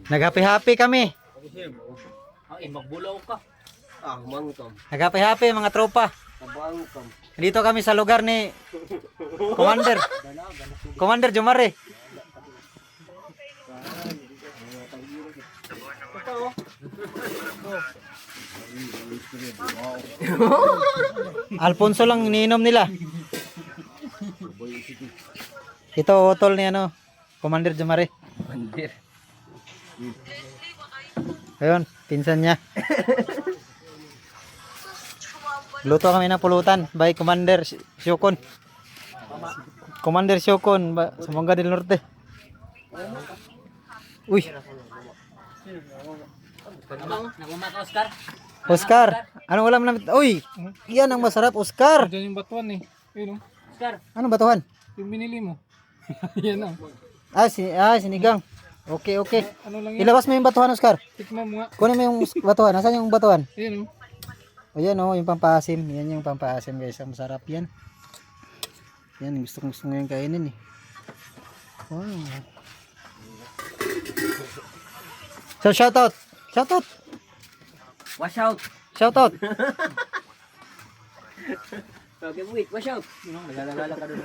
Naghappy-happy kami. Ay, magbulaw ka. Mangkom. Naghappy-happy mga tropa. Mangkom. Dito kami sa lugar ni Commander. Commander Jumare. Alfonso lang iniinom nila. Ito utol ni ano, Commander Jumare. Mandir. Ayun, pinsan niya. Luto kami ng pulutan by Commander Syokon. Commander Syokon sa Manga del Norte. Uy, Nagmamaka, Oscar? Oscar. Anong ulam namin? Uy, yan ang masarap, Oscar. Diyan yung batuan eh. Yun oh. Oscar. Anong batuhan? Yung binili mo. Yan oh. Sinigang. Okay, okay. Ano lang yan? Ilabas mo yung batuhan, Oscar. Tikman mo nga. Kunin mo yung batuhan. Nasaan yung batuhan? Yan oh. O yan o, yung pampasim. Yan yung pampasim guys. Ang masarap yan. Yan, gusto ngayon kainin eh. Wow. So shoutout. Shoutout. Wash out. Shoutout. Okay, wait. Wash out. Naglalala ka doon.